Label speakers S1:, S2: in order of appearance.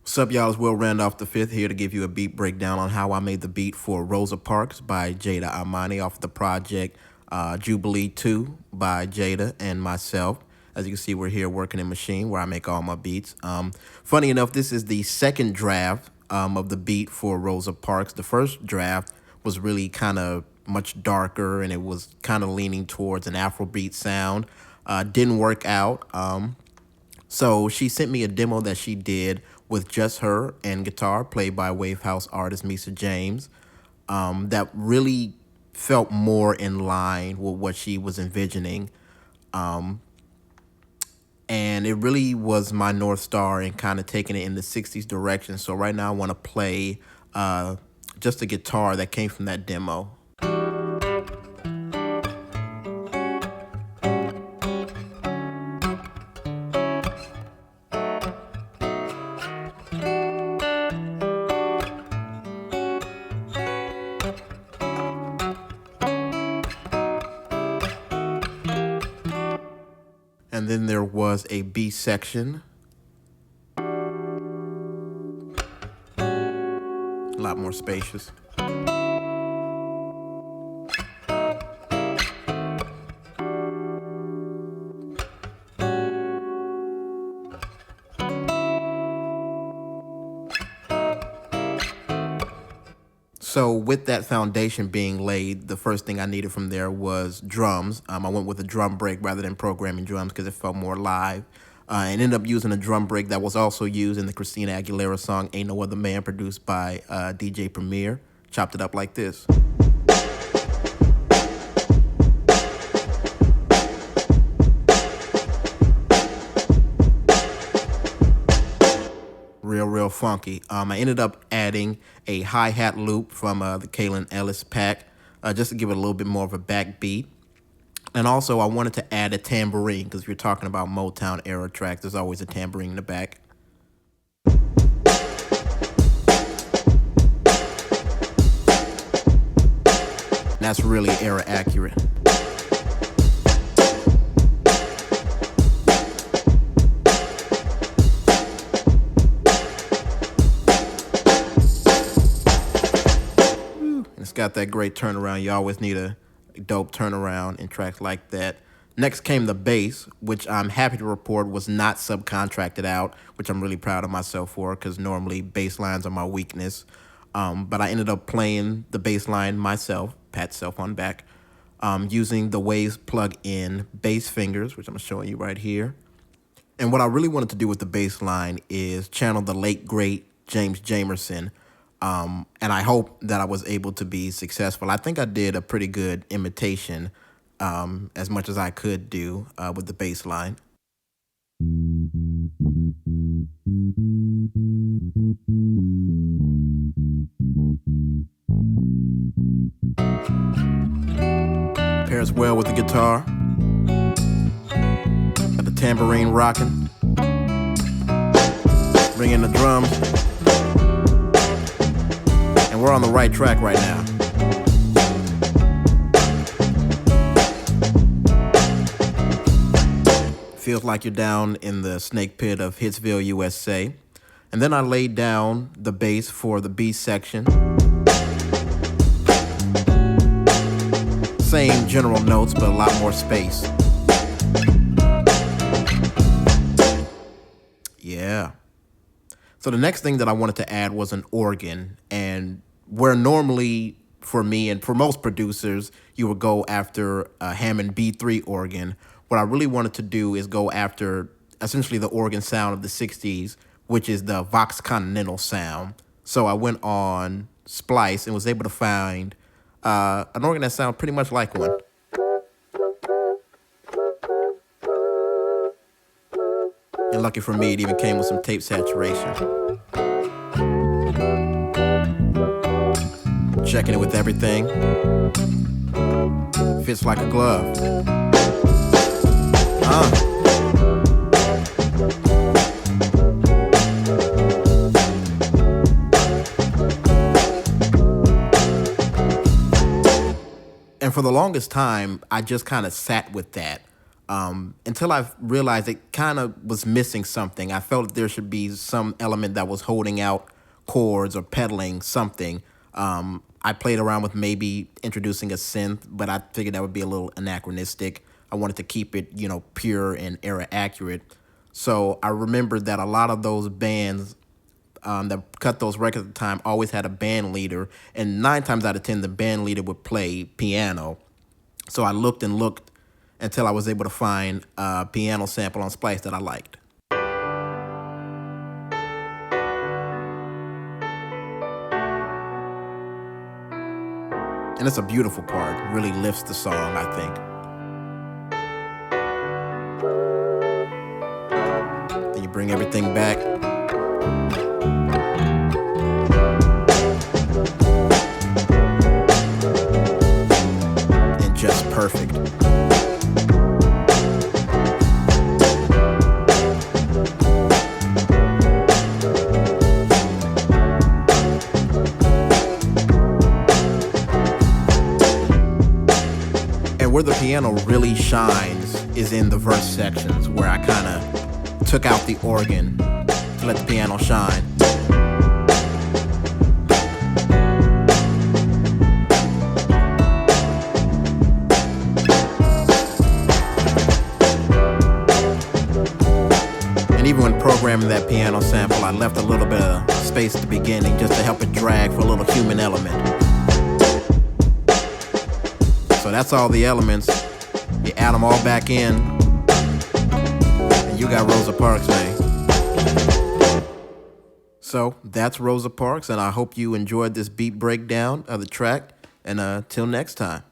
S1: What's up, y'all? It's Will Randolph the Fifth here to give you a beat breakdown on how I made the beat for Rosa Parks by Jada Imani off the project Jubilee 2 by Jada and myself. As you can see, we're here working in Machine where I make all my beats. Funny enough, this is the second draft of the beat for Rosa Parks. The first draft was really kind of much darker and it was kind of leaning towards an Afrobeat sound. Didn't work out. So she sent me a demo that she did with just her and guitar, played by Wave House artist Misa James, that really felt more in line with what she was envisioning. And it really was my North Star in kind of taking it in the 60s direction. So right now I want to play just a guitar that came from that demo. And then there was a B section. A lot more spacious. So with that foundation being laid, the first thing I needed from there was drums. I went with a drum break rather than programming drums because it felt more live. And ended up using a drum break that was also used in the Christina Aguilera song Ain't No Other Man, produced by DJ Premier. Chopped it up like this. Real funky. I ended up adding a hi-hat loop from the Kalen Ellis pack, just to give it a little bit more of a backbeat. And also I wanted to add a tambourine, because if you're talking about Motown era tracks, there's always a tambourine in the back. And that's really era accurate. It's got that great turnaround. You always need a dope turnaround in tracks like that. Next came the bass, which I'm happy to report was not subcontracted out, which I'm really proud of myself for, because normally bass lines are my weakness. But I ended up playing the bass line myself, pat self on back, using the Waves plug-in bass fingers, which I'm showing you right here. And what I really wanted to do with the bass line is channel the late, great James Jamerson. And I hope that I was able to be successful. I think I did a pretty good imitation, as much as I could do with the bass line. Pairs well with the guitar. Got the tambourine rocking. Bring in the drums. And we're on the right track right now. Feels like you're down in the snake pit of Hitsville, USA. And then I laid down the bass for the B section. Same general notes, but a lot more space. Yeah. So the next thing that I wanted to add was an organ, and where normally for me and for most producers, you would go after a Hammond B3 organ, what I really wanted to do is go after essentially the organ sound of the 60s, which is the Vox Continental sound. So I went on Splice and was able to find an organ that sounds pretty much like one. And lucky for me, it even came with some tape saturation. Checking it with everything. Fits like a glove. And for the longest time, I just kind of sat with that. until I realized it kind of was missing something. I felt there should be some element that was holding out chords or pedaling something. I played around with maybe introducing a synth, but I figured that would be a little anachronistic. I wanted to keep it, pure and era accurate. So I remembered that a lot of those bands that cut those records at the time always had a band leader, and 9 times out of 10, the band leader would play piano. So I looked and looked until I was able to find a piano sample on Splice that I liked. And it's a beautiful part. Really lifts the song, I think. Then you bring everything back. And just perfect. Where the piano really shines is in the verse sections, where I kind of took out the organ to let the piano shine. And even when programming that piano sample, I left a little bit of space at the beginning just to help it drag for a little human element. So that's all the elements. You add them all back in, and you got Rosa Parks, man. So that's Rosa Parks, and I hope you enjoyed this beat breakdown of the track. And till next time.